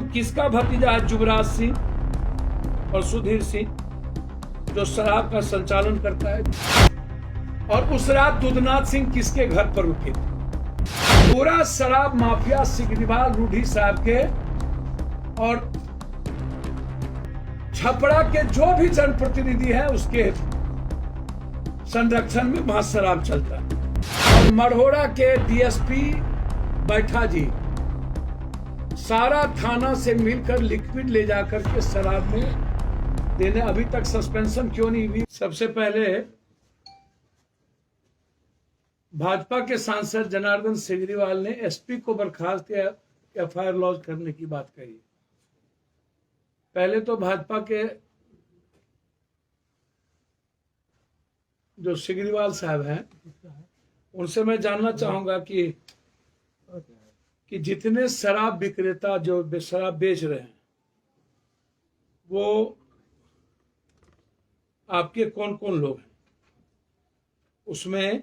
कौन किसका भतीजा है युवराज सिंह और सुधीर सिंह जो शराब का संचालन करता है? और उस रात दुधनाथ सिंह किसके घर पर रुके थे? पूरा शराब माफिया सिग्रीवाल रूढ़ी साहब के और छपरा के जो भी जनप्रतिनिधि है उसके संरक्षण में वहां शराब चलता है। और मढ़ौरा के डीएसपी बैठा जी सारा थाना से मिलकर लिक्विड ले जाकर के शराब में देने, अभी तक सस्पेंशन क्यों नहीं हुई? सबसे पहले भाजपा के सांसद जनार्दन सिग्रीवाल ने एसपी को बर्खास्त या एफआईआर लॉन्च करने की बात कही। पहले तो भाजपा के जो सिग्रीवाल साहब हैं उनसे मैं जानना चाहूंगा कि जितने शराब विक्रेता जो शराब बेच रहे हैं वो आपके कौन कौन लोग हैं, उसमें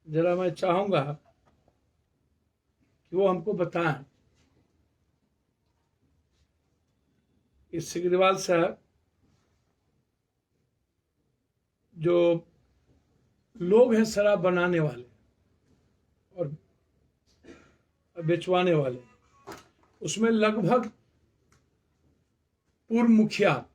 जरा मैं चाहूंगा कि वो हमको बताएं कि सिग्रीवाल साहब जो लोग हैं शराब बनाने वाले और बेचवाने वाले, उसमें लगभग पूर्व मुखिया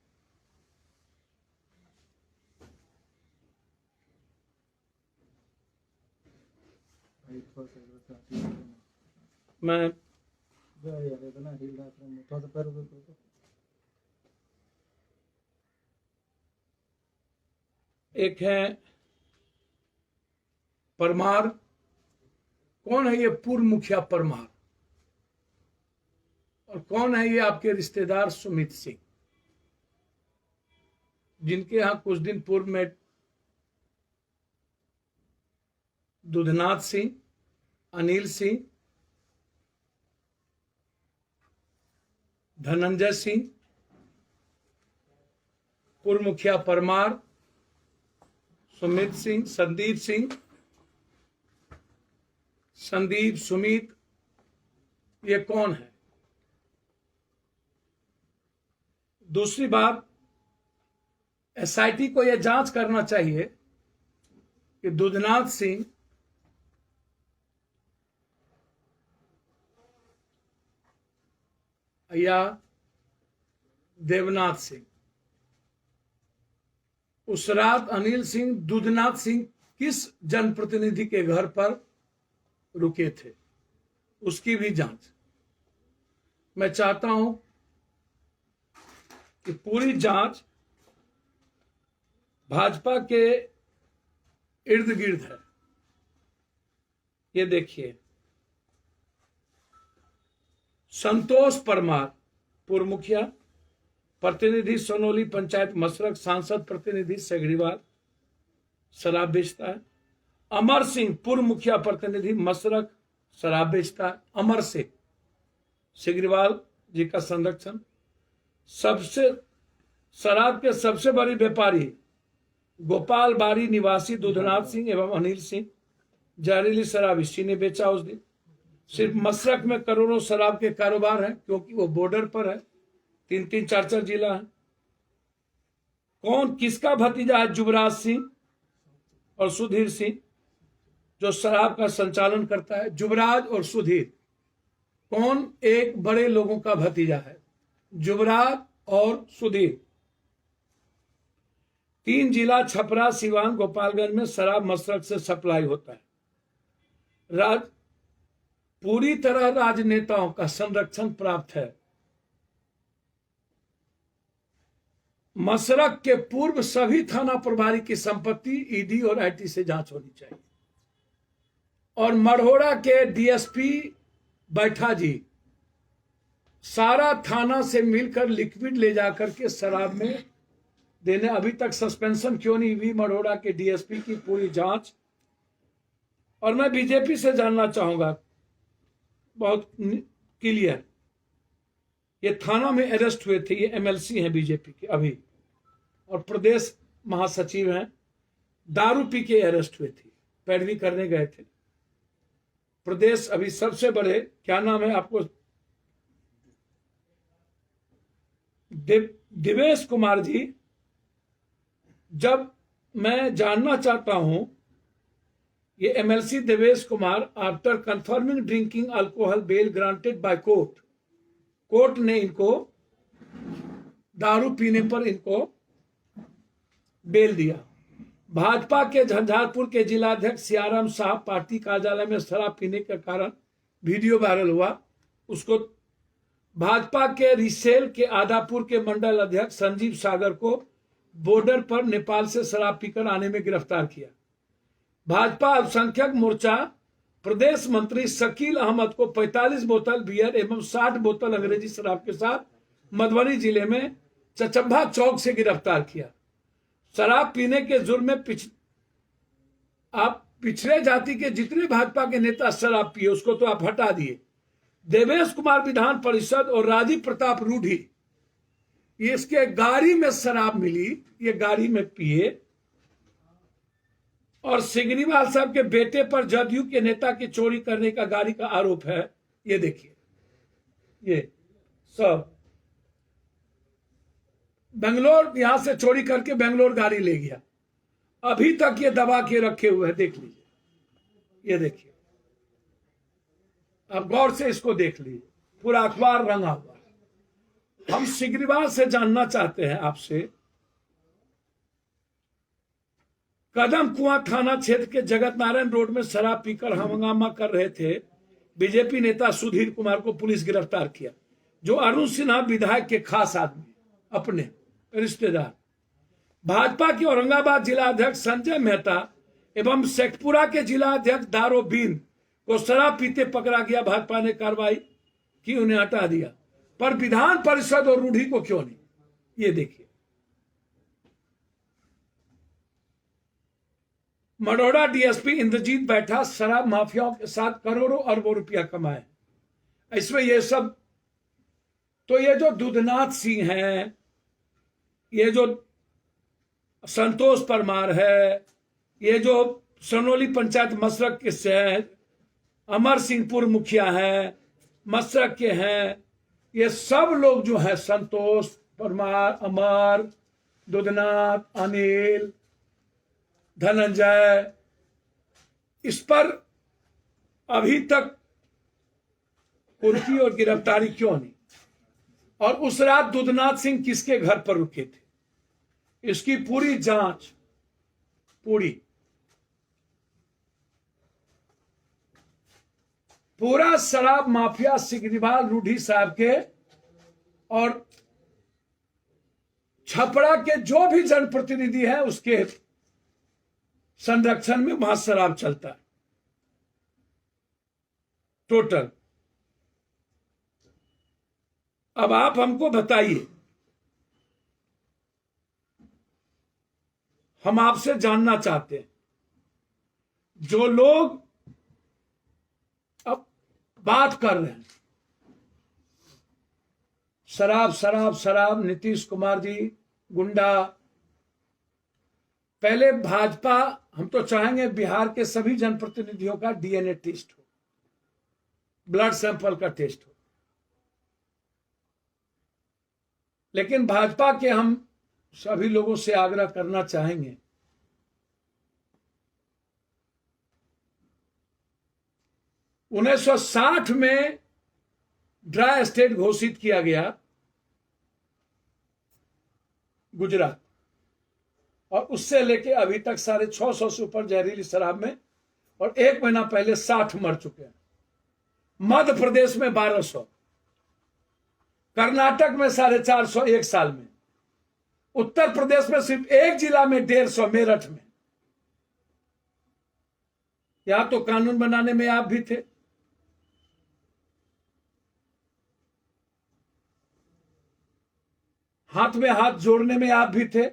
मैं एक है परमार। कौन है ये पूर्व मुखिया परमार? और कौन है ये आपके रिश्तेदार सुमित सिंह, जिनके यहां कुछ दिन पूर्व में दुधनाथ सिंह, अनिल सिंह, धनंजय सिंह, पूर्व मुखिया परमार, सुमित सिंह, संदीप, सुमित, ये कौन है? दूसरी बात, एसआईटी को यह जांच करना चाहिए कि दुधनाथ सिंह या देवनाथ सिंह, उस रात अनिल सिंह, दुधनाथ सिंह किस जनप्रतिनिधि के घर पर रुके थे, उसकी भी जांच मैं चाहता हूं कि पूरी जांच भाजपा के इर्द गिर्द है। ये देखिए, संतोष परमार पूर्व मुखिया, प्रतिनिधि सोनोली पंचायत मसरक, सांसद प्रतिनिधि सिग्रीवाल शराब बेचता है। अमर सिंह पूर्व मुखिया प्रतिनिधि मसरक, शराब बेचता है। अमर सिंह सिग्रीवाल जी का संरक्षण। सबसे शराब के सबसे बड़े व्यापारी गोपाल बारी निवासी दुधनाथ सिंह एवं अनिल सिंह, जहरीली शराब इसी ने बेचा उस दिन। सिर्फ मसरक में करोड़ों शराब के कारोबार है, क्योंकि वो बॉर्डर पर है, 3-3, 4-4 जिला है। कौन किसका भतीजा है युवराज सिंह और सुधीर सिंह जो शराब का संचालन करता है? युवराज और सुधीर कौन एक बड़े लोगों का भतीजा है? युवराज और सुधीर। 3 जिला छपरा, सिवान, गोपालगंज में शराब मसरक से सप्लाई होता है। पूरी तरह राजनेताओं का संरक्षण प्राप्त है। मसरक के पूर्व सभी थाना प्रभारी की संपत्ति ईडी और आईटी से जांच होनी चाहिए। और मढ़ौरा के डीएसपी बैठा जी सारा थाना से मिलकर लिक्विड ले जाकर के शराब में देने, अभी तक सस्पेंशन क्यों नहीं हुई मढ़ौरा के डीएसपी की? पूरी जांच। और मैं बीजेपी से जानना चाहूंगा, बहुत क्लियर, ये थाना में अरेस्ट हुए थे, ये एमएलसी हैं बीजेपी के अभी और प्रदेश महासचिव हैं, दारू पी के अरेस्ट हुए थे, पैरवी करने गए थे। प्रदेश अभी सबसे बड़े, क्या नाम है आपको, दिवेश कुमार जी, जब मैं जानना चाहता हूं, ये MLC Devesh Kumar, after confirming drinking alcohol bail granted by court, court ने इनको दारू पीने पर इनको बेल दिया। भाजपा के झंझारपुर के जिलाध्यक्ष सियाराम साहब पार्टी कार्यालय में शराब पीने के कारण वीडियो वायरल हुआ। उसको भाजपा के रिसेल के आदापुर के मंडल अध्यक्ष संजीव सागर को बॉर्डर पर नेपाल से शराब पीकर आने में गिरफ्तार किया। भाजपा अल्पसंख्यक मोर्चा प्रदेश मंत्री शकील अहमद को 45 बोतल बियर एवं 60 बोतल अंग्रेजी शराब के साथ मधुबनी जिले में चचब्बा चौक से गिरफ्तार किया। शराब पीने के जुर्म में आप पिछड़े जाति के जितने भाजपा के नेता शराब पिए उसको तो आप हटा दिए। देवेश कुमार विधान परिषद और राजीव प्रताप रूढ़ी, इसके गाड़ी में शराब मिली, ये गाड़ी में पिए। और सिग्रीवाल साहब के बेटे पर जदयू के नेता की चोरी करने का गाड़ी का आरोप है। ये देखिए, ये सब बेंगलोर, यहां से चोरी करके बेंगलोर गाड़ी ले गया। अभी तक ये दबा के रखे हुए हैं, देख लीजिए, ये देखिए, आप गौर से इसको देख लीजिए, पूरा अखबार रंगा हुआ है। हम सिग्रीवाल से जानना चाहते हैं आपसे, कदम कुआं थाना क्षेत्र के जगत नारायण रोड में शराब पीकर हंगामा कर रहे थे बीजेपी नेता सुधीर कुमार को पुलिस गिरफ्तार किया, जो अरुण सिन्हा विधायक के खास आदमी, अपने रिश्तेदार। भाजपा के औरंगाबाद जिला अध्यक्ष संजय मेहता एवं शेखपुरा के जिला अध्यक्ष दारो बीन को शराब पीते पकड़ा गया। भाजपा ने कार्रवाई की, उन्हें हटा दिया, पर विधान परिषद और रूढ़ी को क्यों नहीं? ये देखिए, मढ़ौरा डीएसपी इंद्रजीत बैठा शराब माफियाओं के साथ करोड़ों अरबों रुपया कमाए। इसमें ये सब, तो ये जो दुधनाथ सिंह है, ये जो संतोष परमार है, ये जो सनोली पंचायत मसरक के से अमर सिंहपुर मुखिया है, मसरक के हैं, ये सब लोग जो है, संतोष परमार, अमर, दुधनाथ, अनिल, धनंजय, इस पर अभी तक कुर्की और गिरफ्तारी क्यों नहीं? और उस रात दुधनाथ सिंह किसके घर पर रुके थे? इसकी पूरी जांच, पूरा शराब माफिया सिग्रीवाल रूढ़ी साहब के और छपरा के जो भी जनप्रतिनिधि है उसके संरक्षण में वहां शराब चलता है टोटल। अब आप हमको बताइए, हम आपसे जानना चाहते हैं, जो लोग अब बात कर रहे हैं शराब शराब शराब, नीतीश कुमार जी गुंडा, पहले भाजपा, हम तो चाहेंगे बिहार के सभी जनप्रतिनिधियों का डीएनए टेस्ट हो, ब्लड सैंपल का टेस्ट हो। लेकिन भाजपा के हम सभी लोगों से आग्रह करना चाहेंगे, 1960 में ड्राई स्टेट घोषित किया गया गुजरात, और उससे लेके अभी तक 650 से ऊपर जहरीली शराब में, और 1 महीना पहले 60 मर चुके हैं। मध्य प्रदेश में 1200, कर्नाटक में 450 एक साल में, उत्तर प्रदेश में सिर्फ एक जिला में 150, मेरठ में। यहां तो कानून बनाने में आप भी थे, हाथ में हाथ जोड़ने में आप भी थे।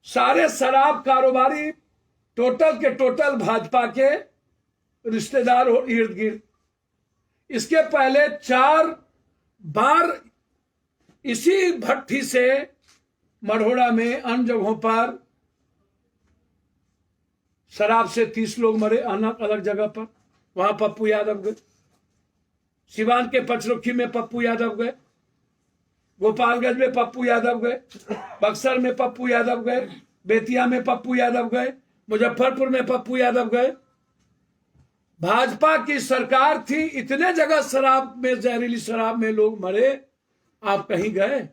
सारे शराब कारोबारी टोटल के टोटल भाजपा के रिश्तेदार हो इर्द गिर्द। इसके पहले 4 बार इसी भट्टी से मढ़ौरा में अन्य जगहों पर शराब से 30 लोग मरे, अलग अलग जगह पर। वहां पप्पू यादव गए, सिवान के पचरुखी में पप्पू यादव गए, गोपालगंज में पप्पू यादव गए, बक्सर में पप्पू यादव गए, बेतिया में पप्पू यादव गए, मुजफ्फरपुर में पप्पू यादव गए। भाजपा की सरकार थी, इतने जगह शराब में, जहरीली शराब में लोग मरे, आप कहीं गए?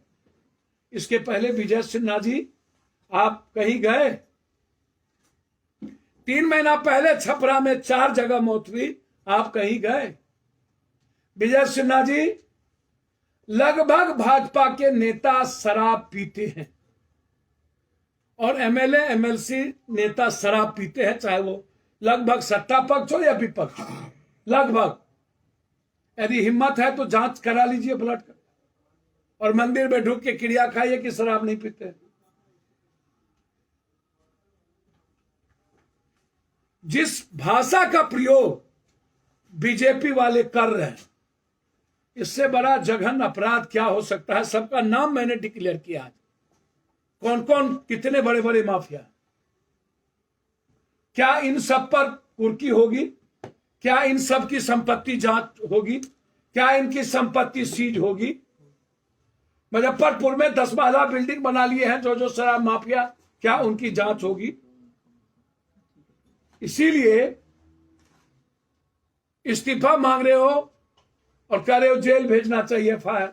इसके पहले विजय सिन्हा जी आप कहीं गए? 3 महीना पहले छपरा में 4 जगह मौत हुई, आप कहीं गए? विजय सिन्हा जी, लगभग भाजपा के नेता शराब पीते हैं और एमएलए एमएलसी नेता शराब पीते हैं, चाहे वो लगभग सत्ता पक्ष हो या विपक्ष, लगभग। यदि हिम्मत है तो जांच करा लीजिए ब्लड का, और मंदिर में ढुक के क्रिया खाइए कि शराब नहीं पीते। जिस भाषा का प्रयोग बीजेपी वाले कर रहे हैं, इससे बड़ा जघन्य अपराध क्या हो सकता है? सबका नाम मैंने डिक्लेयर किया आज, कौन कौन कितने बड़े बड़े माफिया। क्या इन सब पर कुर्की होगी? क्या इन सब की संपत्ति जांच होगी? क्या इनकी संपत्ति सीज होगी? मुजफ्फरपुर में 10 माला बिल्डिंग बना लिए हैं जो शराब माफिया, क्या उनकी जांच होगी? इसीलिए इस्तीफा मांग रहे हो और कह रहे हो जेल भेजना चाहिए एफआईआर।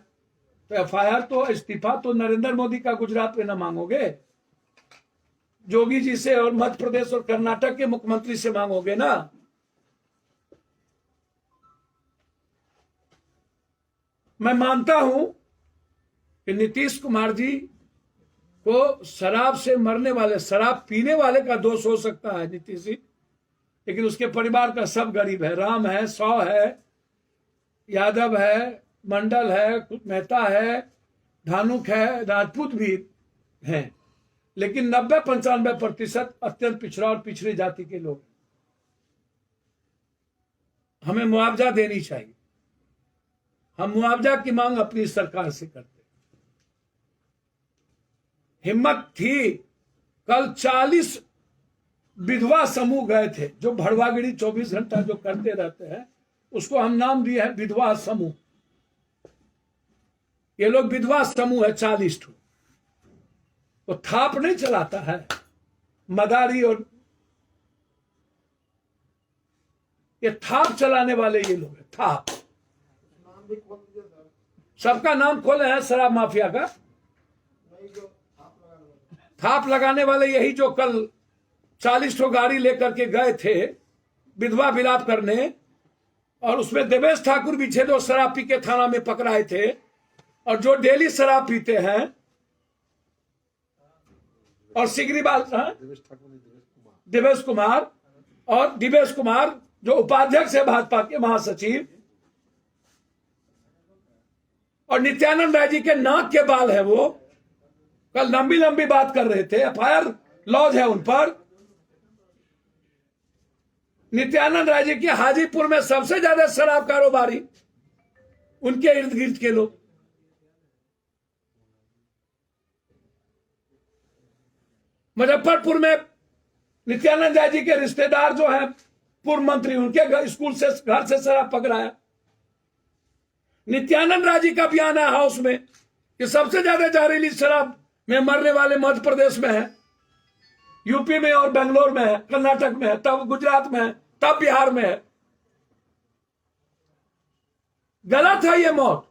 तो एफआईआर तो, इस्तीफा तो नरेंद्र मोदी का गुजरात में ना मांगोगे, जोगी जी से और मध्य प्रदेश और कर्नाटक के मुख्यमंत्री से मांगोगे ना। मैं मानता हूं कि नीतीश कुमार जी को शराब से मरने वाले, शराब पीने वाले का दोष हो सकता है नीतीश जी, लेकिन उसके परिवार का सब गरीब है। राम है, सौ है, यादव है, मंडल है, मेहता है, धानुक है, राजपूत भी हैं, लेकिन 90-95% अत्यंत पिछड़ा और पिछड़ी जाति के लोग। हमें मुआवजा देनी चाहिए। हम मुआवजा की मांग अपनी सरकार से करते। हिम्मत थी, कल 40 विधवा समूह गए थे, जो भड़वागिरी 24 घंटा जो करते रहते हैं, उसको हम नाम दिए है विधवा समूह। ये लोग विधवा समूह है 40 ठो। वो थाप नहीं चलाता है, मदारी, और ये थाप चलाने वाले ये लोग हैं। थाप, सबका नाम खोले हैं शराब माफिया का। थाप लगाने वाले यही जो कल 40 ठो गाड़ी लेकर के गए थे विधवा विलाप करने, और उसमें देवेश ठाकुर भी थे जो शराब पी के थाना में पकड़ाए थे, और जो डेली शराब पीते हैं, और सिगरीवाल देवेश कुमार, और दिवेश कुमार जो उपाध्यक्ष है भाजपा के महासचिव, और नित्यानंद राय जी के नाक के बाल है। वो कल लंबी लंबी बात कर रहे थे, एफआईआर लॉज है उन पर। नित्यानंद राय जी की हाजीपुर में सबसे ज्यादा शराब कारोबारी उनके इर्द गिर्द के लोग। मुजफ्फरपुर में नित्यानंद राय जी के रिश्तेदार जो हैं पूर्व मंत्री, उनके स्कूल से, घर से शराब पकड़ाया। नित्यानंद राय जी का बयान है हाउस में कि सबसे ज्यादा जहरीली शराब में मरने वाले मध्य प्रदेश में है, यूपी में और बेंगलोर में है, कर्नाटक में है, तब गुजरात में है, तब बिहार में है। गलत है ये मौत,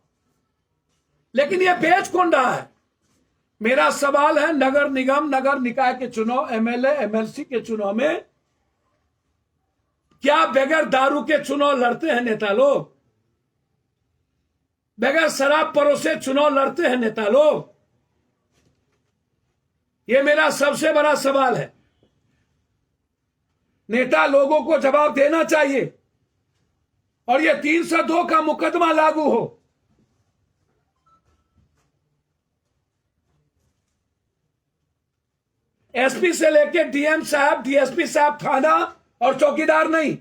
लेकिन ये बेच कौन रहा है? मेरा सवाल है, नगर निगम, नगर निकाय के चुनाव, एमएलए एमएलसी के चुनाव में क्या बगैर दारू के चुनाव लड़ते हैं नेता लोग? बगैर शराब परोसे चुनाव लड़ते हैं नेता लोग? ये मेरा सबसे बड़ा सवाल है। नेता लोगों को जवाब देना चाहिए, और ये 302 का मुकदमा लागू हो। एसपी से लेके डीएम साहब, डीएसपी साहब, थाना और चौकीदार नहीं,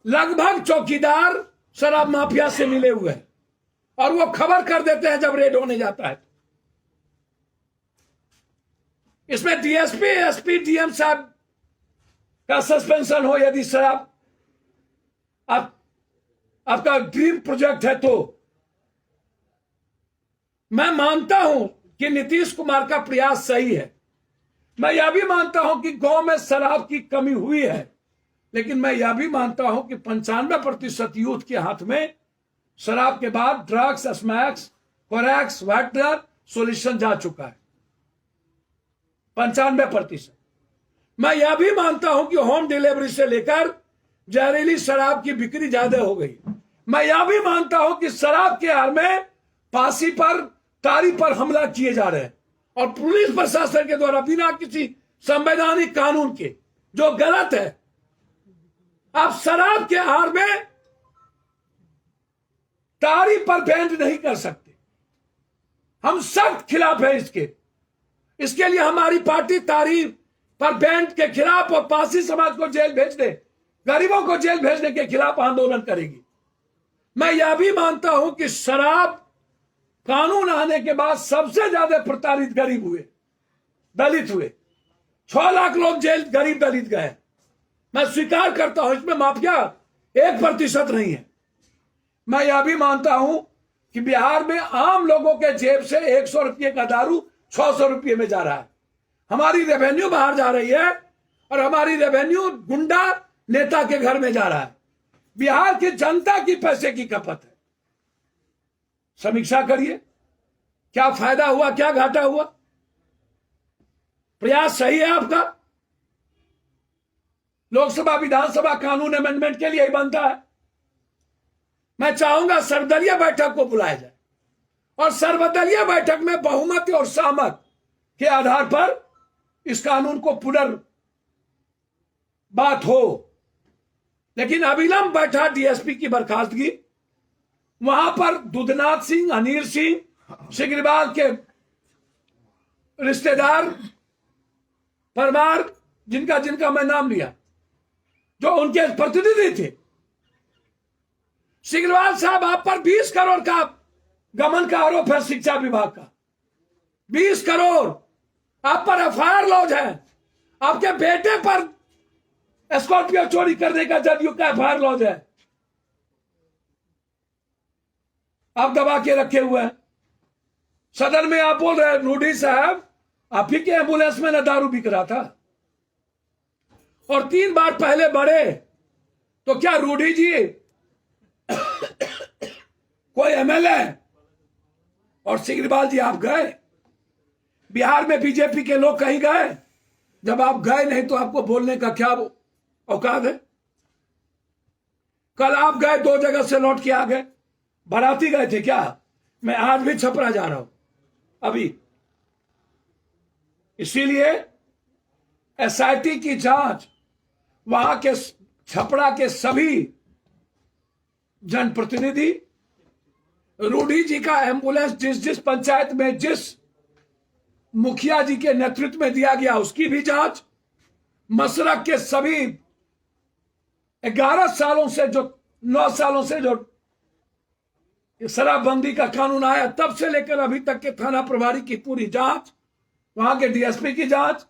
लगभग चौकीदार शराब माफिया से मिले हुए हैं, और वो खबर कर देते हैं जब रेड होने जाता है। इसमें डीएसपी, एसपी, डीएम साहब का सस्पेंशन हो यदि शराब आपका ड्रीम प्रोजेक्ट है तो। मैं मानता हूं कि नीतीश कुमार का प्रयास सही है। मैं यह भी मानता हूं कि गांव में शराब की कमी हुई है, लेकिन मैं यह भी मानता हूं कि 95% यूथ के हाथ में शराब के बाद ड्रग्स, स्मैक्स, कोरैक्स, वाइटनर सॉल्यूशन जा चुका है। 95%। मैं यह भी मानता हूं कि होम डिलीवरी से लेकर जहरीली शराब की बिक्री ज्यादा हो गई। मैं यह भी मानता हूं कि शराब के आड़ में फांसी पर, तारी पर हमला किए जा रहे हैं और पुलिस प्रशासन के द्वारा बिना किसी संवैधानिक कानून के, जो गलत है। आप शराब के आड़ में तारी पर बैंड नहीं कर सकते। हम सख्त खिलाफ है इसके लिए हमारी पार्टी तारी पर बैंड के खिलाफ और पारसी समाज को जेल भेजने, गरीबों को जेल भेजने के खिलाफ आंदोलन करेगी। मैं यह भी मानता हूं कि शराब कानून आने के बाद सबसे ज्यादा प्रताड़ित गरीब हुए, दलित हुए। 6 लाख लोग जेल, गरीब दलित गए। मैं स्वीकार करता हूं इसमें माफिया 1% नहीं है। मैं यह भी मानता हूं कि बिहार में आम लोगों के जेब से 100 रुपये का दारू 600 रुपये में जा रहा है। हमारी रेवेन्यू बाहर जा रही है और हमारी रेवेन्यू गुंडा नेता के घर में जा रहा है। बिहार की जनता की पैसे की खपत है। समीक्षा करिए, क्या फायदा हुआ, क्या घाटा हुआ। प्रयास सही है आपका। लोकसभा विधानसभा कानून अमेंडमेंट के लिए ही बनता है। मैं चाहूंगा सर्वदलीय बैठक को बुलाया जाए और सर्वदलीय बैठक में बहुमत और सहमत के आधार पर इस कानून को बात हो। लेकिन अविलंब बैठा डीएसपी की बर्खास्तगी, वहां पर दुधनाथ सिंह, अनिल सिंह, सिग्रीवाल के रिश्तेदार परमार, जिनका मैं नाम लिया, जो उनके प्रतिनिधि थे। सिग्रीवाल साहब, आप पर 20 करोड़ का गमन का आरोप है शिक्षा विभाग का। 20 करोड़ आप पर एफआईआर लॉज है। आपके बेटे पर स्कॉर्पियो चोरी करने का जदयू का एफआईआर लॉज है। आप दबा के रखे हुए हैं। सदन में आप बोल रहे हैं रूडी साहब, आप ही के एम्बुलेंस में न दारू बिक रहा था और 3 बार पहले बढ़े, तो क्या रूडी जी कोई एमएलए और सिग्रीवाल जी आप गए? बिहार में बीजेपी के लोग कहीं गए? जब आप गए नहीं तो आपको बोलने का क्या औकात है? कल आप गए, 2 जगह से लौट के आ गए। बाराती गए थे क्या? मैं आज भी छपरा जा रहा हूं अभी। इसीलिए एसआईटी की जांच, वहां के छपरा के सभी जनप्रतिनिधि, रूडी जी का एम्बुलेंस जिस पंचायत में जिस मुखिया जी के नेतृत्व में दिया गया, उसकी भी जांच, मसरक के सभी 11 सालों से, जो 9 सालों से जो शराबबंदी का कानून आया तब से लेकर अभी तक के थाना प्रभारी की पूरी जांच, वहां के डीएसपी की जांच,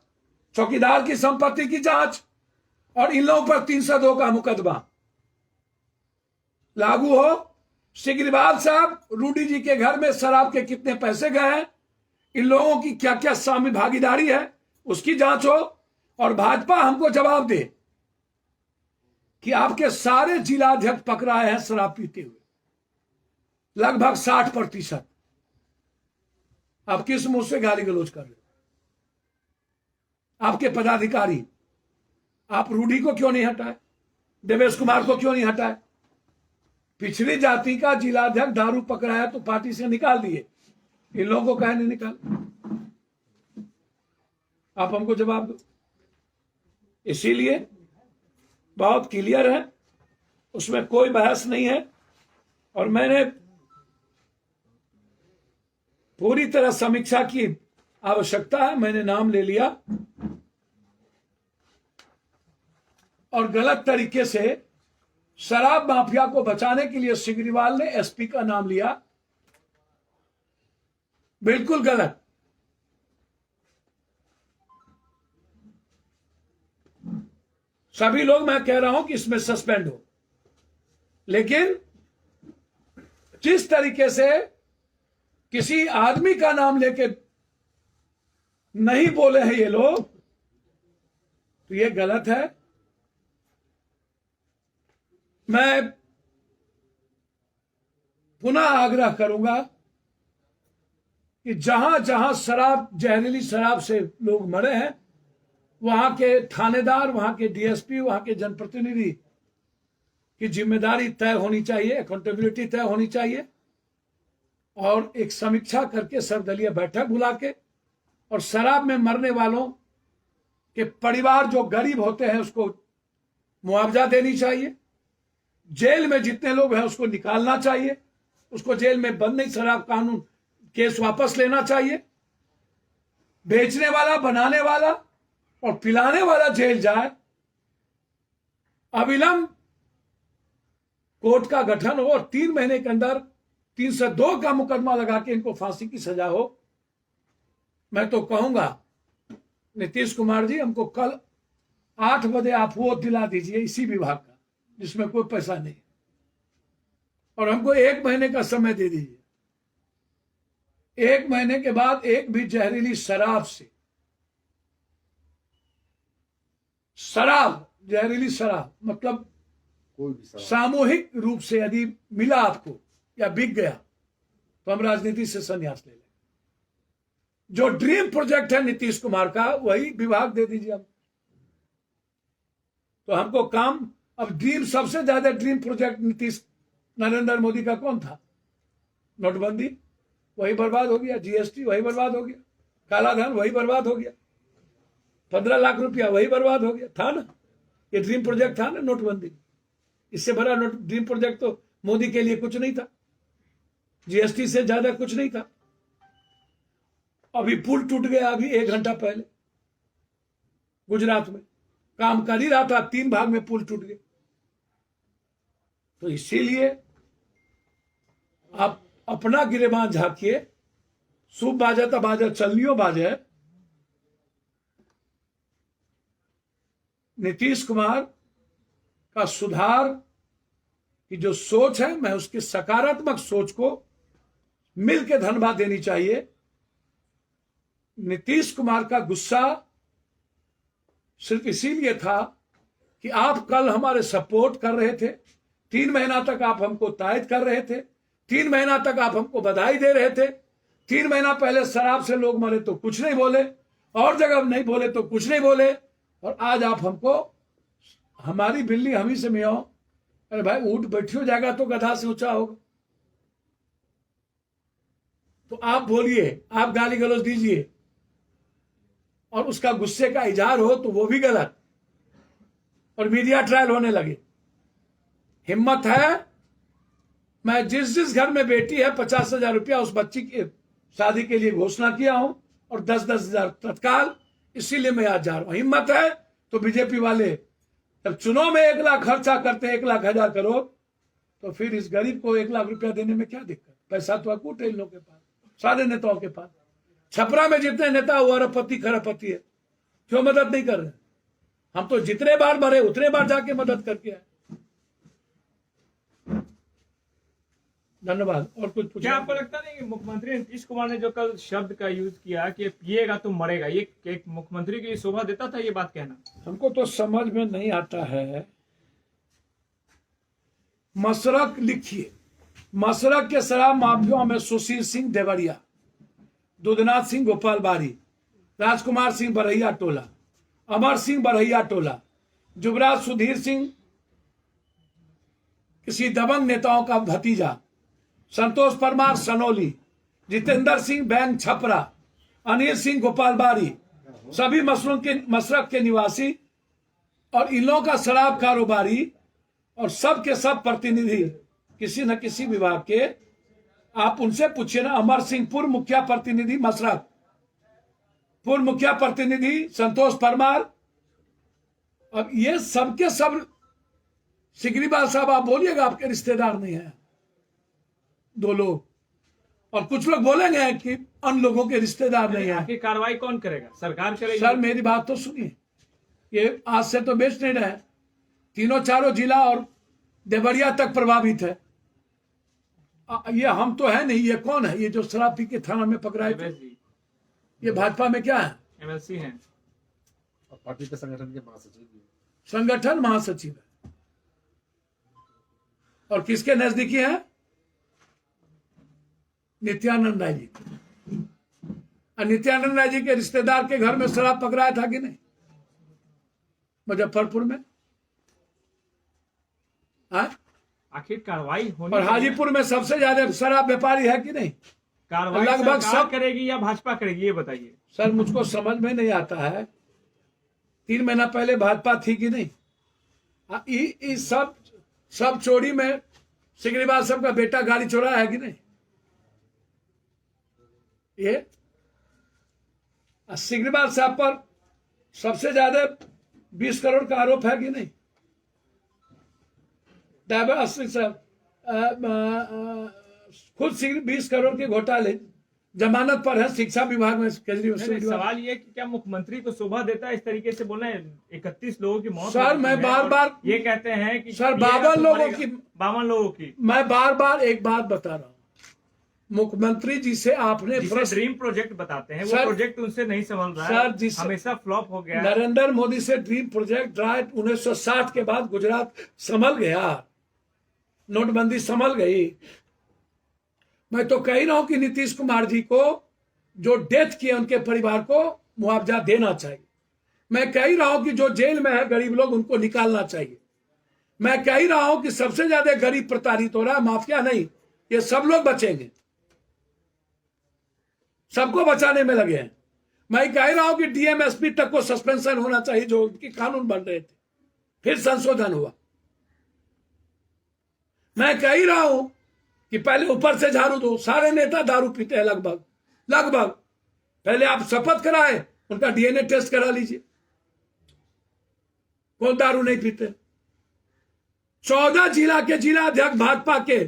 चौकीदार की संपत्ति की जांच, और इन लोगों पर 302 का मुकदमा लागू हो। सिग्रीवाल साहब, रूडी जी के घर में शराब के कितने पैसे गए हैं, इन लोगों की क्या क्या शामिल भागीदारी है, उसकी जांच हो। और भाजपा हमको जवाब दे कि आपके सारे जिलाध्यक्ष पकड़ाए हैं शराब पीते हुए, लगभग 60%। आप किस मुंह से गाली गलौज कर रहे हो? आपके पदाधिकारी, आप रूडी को क्यों नहीं हटाए? देवेश कुमार को क्यों नहीं हटाए? पिछड़ी जाति का जिलाध्यक्ष दारू पकड़ाया तो पार्टी से निकाल दिए, इन लोगों को कहे नहीं निकाल? आप हमको जवाब दो। इसीलिए बहुत क्लियर है, उसमें कोई बहस नहीं है। और मैंने पूरी तरह समीक्षा की आवश्यकता है, मैंने नाम ले लिया और गलत तरीके से शराब माफिया को बचाने के लिए सिग्रीवाल ने एसपी का नाम लिया, बिल्कुल गलत। सभी लोग, मैं कह रहा हूं कि इसमें सस्पेंड हो, लेकिन जिस तरीके से किसी आदमी का नाम लेके नहीं बोले हैं ये लोग, तो ये गलत है। मैं पुनः आग्रह करूंगा कि जहां जहां शराब, जहरीली शराब से लोग मरे हैं, वहां के थानेदार, वहां के डीएसपी, वहां के जनप्रतिनिधि की जिम्मेदारी तय होनी चाहिए, अकाउंटेबिलिटी तय होनी चाहिए, और एक समीक्षा करके सर्वदलीय बैठक बुला के, और शराब में मरने वालों के परिवार जो गरीब होते हैं उसको मुआवजा देनी चाहिए। जेल में जितने लोग हैं उसको निकालना चाहिए, उसको जेल में बंद नहीं, शराब कानून केस वापस लेना चाहिए। बेचने वाला, बनाने वाला और पिलाने वाला जेल जाए। अविलंब कोर्ट का गठन हो और 3 महीने के अंदर 302 का मुकदमा लगा के इनको फांसी की सजा हो। मैं तो कहूंगा नीतीश कुमार जी, हमको कल 8 बजे आप वो दिला दीजिए इसी विभाग का जिसमें कोई पैसा नहीं, और हमको 1 महीने का समय दे दीजिए। 1 महीने के बाद एक भी जहरीली शराब से, शराब, जहरीली शराब मतलब कोई भी सवाल सामूहिक रूप से यदि मिला आपको या बिक गया तो हम राजनीति से संन्यास ले लें। जो ड्रीम प्रोजेक्ट है नीतीश कुमार का, वही विभाग दे दीजिए हम, तो हमको काम। अब ड्रीम, सबसे ज्यादा ड्रीम प्रोजेक्ट नीतीश, नरेंद्र मोदी का कौन था? नोटबंदी, वही बर्बाद हो गया। जीएसटी वही बर्बाद हो गया। काला धन वही बर्बाद हो गया। 15 लाख रुपया वही बर्बाद हो गया। था ना, ये ड्रीम प्रोजेक्ट था ना नोटबंदी। इससे बड़ा ड्रीम प्रोजेक्ट तो मोदी के लिए कुछ नहीं था। जीएसटी से ज्यादा कुछ नहीं था। अभी पुल टूट गया, अभी 1 घंटा पहले गुजरात में काम कर ही रहा था, 3 भाग में पुल टूट गया। तो इसीलिए आप अपना गिरेबान झांकिए, शुभ बाजे तो बाजे, चलनियो बाजे। नीतीश कुमार का सुधार की जो सोच है, मैं उसकी सकारात्मक सोच को मिलकर धन्यवाद देनी चाहिए। नीतीश कुमार का गुस्सा सिर्फ इसीलिए था कि आप कल हमारे सपोर्ट कर रहे थे, 3 महीना तक आप हमको तायद कर रहे थे, 3 महीना तक आप हमको बधाई दे रहे थे। 3 महीना पहले शराब से लोग मरे तो कुछ नहीं बोले, और जगह नहीं बोले तो कुछ नहीं बोले, और आज आप हमको, हमारी बिल्ली हम ही से मियाओ। अरे भाई, ऊंट बैठियो जाएगा तो गधा से ऊंचा होगा। तो आप बोलिए, आप गाली गलौज दीजिए और उसका गुस्से का इजहार हो तो वो भी गलत, और मीडिया ट्रायल होने लगे। हिम्मत है, मैं जिस घर में बेटी है 50,000 रुपया उस बच्ची की शादी के लिए घोषणा किया हूं, और 10-10 हजार तत्काल, इसीलिए मैं आज जा रहा हूं। हिम्मत है तो बीजेपी वाले जब चुनाव में 1 लाख खर्चा करते हैं, 1 लाख हजार करोड़, तो फिर इस गरीब को 1 लाख रुपया देने में क्या दिक्कत? पैसा तो अकूट है इन लोगों के पास, सारे नेताओं के पास। छपरा में जितने नेता वो अरबपति खरबपति है, क्यों मदद नहीं कर रहे? हम तो जितने बार मरे उतने बार जाके मदद करके आए। धन्यवाद। और कुछ पूछा? क्या आपको लगता नहीं कि मुख्यमंत्री नीतीश कुमार ने जो कल शब्द का यूज किया कि पिएगा तो मरेगा, ये एक मुख्यमंत्री की शोभा देता था ये बात कहना? हमको तो समझ में नहीं आता है। मसरक लिखिए, मसरक के शराब माफियाओं में सुशील सिंह देवरिया, दुधनाथ सिंह गोपाल बारी, राजकुमार सिंह बरहिया टोला, अमर सिंह बरहिया टोला, युवराज सुधीर सिंह किसी दबंग नेताओं का भतीजा, संतोष परमार सनोली, जितेंद्र सिंह बैंक छपरा, अनिल सिंह गोपाल बारी, सभी मसरक के निवासी और इन लोगों का शराब कारोबारी, और सब के सब प्रतिनिधि किसी न किसी विभाग के। आप उनसे पूछिए ना। अमर सिंह पूर्व मुखिया प्रतिनिधि मसरक, पूर्व मुखिया प्रतिनिधि संतोष परमार। अब ये सबके सब सिकरीबाल साहब, आप बोलिएगा आपके रिश्तेदार नहीं है 2 लोग, और कुछ लोग बोलेंगे कि अन्य लोगों के रिश्तेदार नहीं है। आखिर कार्रवाई कौन करेगा? सरकार करेगी? सर मेरी बात तो सुनिए, ये आज से तो बेच नहीं रहे, 3-4 जिला और देवरिया तक प्रभावित है। ये हम तो है नहीं, ये कौन है? ये जो शराब पी के थाना में पकड़ाए थे, अवैध जी ये भाजपा में क्या है? MLC हैं। और पार्टी के संगठन के महासचिव भी हैं। संगठन महासचिव है। और किसके नजदीकी है? नित्यानंद राय जी के। और नित्यानंद राय जी के रिश्तेदार के घर में शराब पकड़ाया था कि नहीं मुजफ्फरपुर में? हाँ? आखिर कार्रवाई होनी और चाहिए। हाजीपुर में सबसे ज्यादा शराब व्यापारी है कि नहीं? कार्रवाई लगभग सरकार सब करेगी या भाजपा करेगी, ये बताइए। सर मुझको समझ में नहीं आता है, 3 महीना पहले भाजपा थी कि नहीं? इस सब चोरी में सिकरीवाल साहब का बेटा गाड़ी चोराया है कि नहीं? ये सिकरीवाल साहब पर सबसे ज्यादा 20 करोड़ का आरोप है कि नहीं? ड्राइवर अस्सी साहब खुद 20 करोड़ के घोटाले जमानत पर है शिक्षा विभाग में केजरीवाल। सवाल ये कि क्या मुख्यमंत्री को शोभा देता है इस तरीके से बोलना है? 31 लोगों की मौत सर मैं बार ये कहते हैं कि सर 52 लोगों की मैं बार एक बात बता रहा हूँ, मुख्यमंत्री जी से आपने ड्रीम प्रोजेक्ट बताते हैं, वो सर, प्रोजेक्ट उनसे नहीं संभल रहा सर, है, हमेशा फ्लॉप हो गया। नरेंद्र मोदी से ड्रीम प्रोजेक्ट ड्राइव 1960 के बाद गुजरात संभल गया, नोटबंदी संभल गई। मैं तो कह रहा हूं कि नीतीश कुमार जी को जो डेथ किए उनके परिवार को मुआवजा देना चाहिए। मैं कह रहा हूं कि जो जेल में है गरीब लोग उनको निकालना चाहिए। मैं कह रहा हूं कि सबसे ज्यादा गरीब प्रताड़ित हो रहा है, माफिया नहीं, ये सब लोग बचेंगे, सबको बचाने में लगे हैं। मैं कह रहा हूं कि डीएम एसपी तक को सस्पेंशन होना चाहिए, जो उनके कानून बन रहे थे, फिर संशोधन हुआ। मैं कह ही रहा हूं कि पहले ऊपर से झाड़ू दो, सारे नेता दारू पीते हैं लगभग। पहले आप शपथ कराए, उनका डीएनए टेस्ट करा लीजिए, कौन दारू नहीं पीते। 14 जिला के जिला अध्यक्ष भाजपा के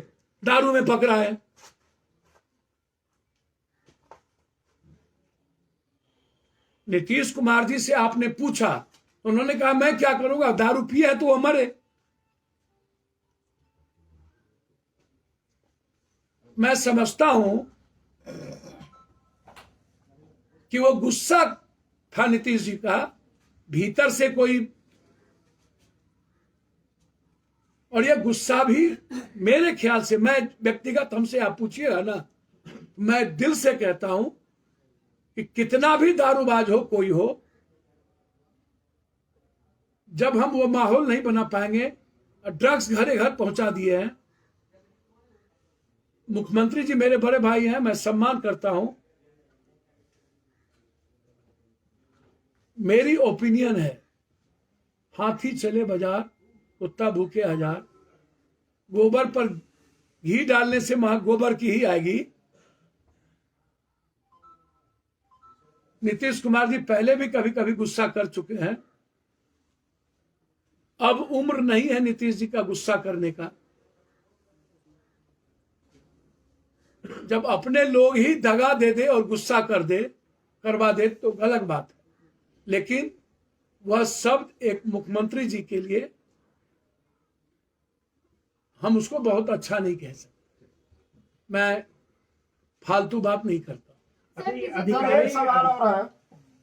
दारू में पकड़ा है। नीतीश कुमार जी से आपने पूछा, उन्होंने कहा मैं क्या करूंगा, दारू पिए है तो वो मरे। मैं समझता हूं कि वो गुस्सा था नीतीश जी का, भीतर से कोई, और ये गुस्सा भी मेरे ख्याल से, मैं व्यक्तिगत, हमसे आप पूछिएगा ना, मैं दिल से कहता हूं कि कितना भी दारूबाज हो कोई हो, जब हम वो माहौल नहीं बना पाएंगे, ड्रग्स घरे घर पहुंचा दिए हैं। मुख्यमंत्री जी मेरे बड़े भाई हैं, मैं सम्मान करता हूं। मेरी ओपिनियन है, हाथी चले बाजार, कुत्ता भूखे हजार। गोबर पर घी डालने से गोबर की ही आएगी। नीतीश कुमार जी पहले भी कभी कभी गुस्सा कर चुके हैं, अब उम्र नहीं है नीतीश जी का गुस्सा करने का। जब अपने लोग ही दगा दे दे और गुस्सा करवा दे तो गलत बात है, लेकिन वह शब्द एक मुख्यमंत्री जी के लिए हम उसको बहुत अच्छा नहीं कह सकते। मैं फालतू बात नहीं करता। अधिकारी सवाल हो रहा है,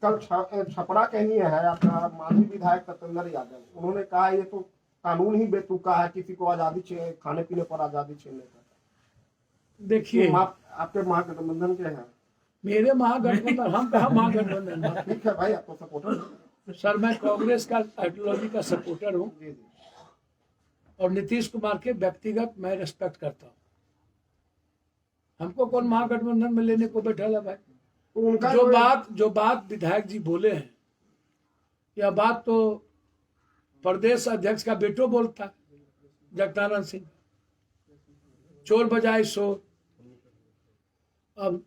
कल छपरा के ही है आपका माजी विधायक सत्येंद्र यादव, उन्होंने कहा ये तो कानून ही बेतुका है, किसी को आजादी खाने पीने पर आजादी छीनने का। देखिए आपके महागठबंधन के हैं। मेरे महागठबंधन, हम कहा महागठबंधन। ठीक है भाई, आपको सपोर्टर। सर मैं कांग्रेस का आइडियोलॉजी का सपोर्टर हूँ, और नीतीश कुमार के व्यक्तिगत मैं रेस्पेक्ट करता हूँ। हमको कौन महागठबंधन में लेने को बैठा है भाई? तो उनका जो बात विधायक जी बोले हैं, यह बात तो प्रदेश अध्यक्ष का बेटो बोलता है, जगदानंद सिंह। चोर बजाए शोर। अब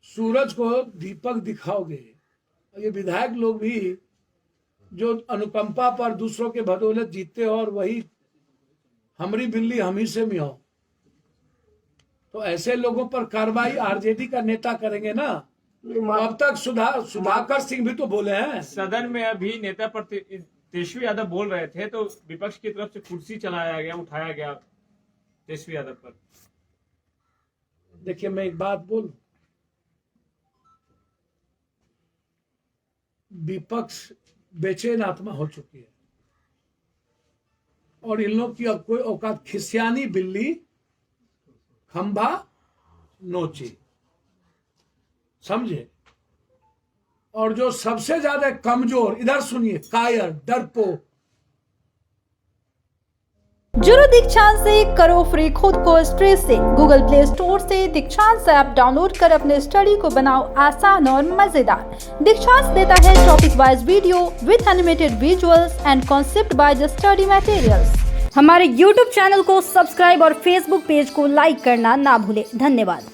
सूरज को दीपक दिखाओगे, ये विधायक लोग भी जो अनुकंपा पर दूसरों के बदौलत जीतते हो, और वही हमरी बिल्ली हम ही से में हो, तो ऐसे लोगों पर कार्रवाई आरजेडी का नेता करेंगे ना। अब तक सुधाकर सिंह भी तो बोले हैं। सदन में अभी नेता तेजस्वी यादव बोल रहे थे, तो विपक्ष की तरफ से कुर्सी चलाया गया, उठाया गया, तेजस्वी यादव पर। देखिए मैं एक बात बोलूं, विपक्ष बेचैन आत्मा हो चुकी है और इन लोग की अब कोई औकात, खिसियानी बिल्ली खंभा नोची, समझे। और जो सबसे ज्यादा कमजोर, इधर सुनिए, कायर, डरपोक, जुड़ो दीक्षांत से करो फ्री खुद को स्ट्रेस से। गूगल प्ले स्टोर से दीक्षांत ऐप डाउनलोड कर अपने स्टडी को बनाओ आसान और मजेदार। दीक्षांत देता है topic wise video with animated visuals and concept bye study materials. हमारे YouTube चैनल को सब्सक्राइब और Facebook पेज को लाइक करना ना भूले। धन्यवाद।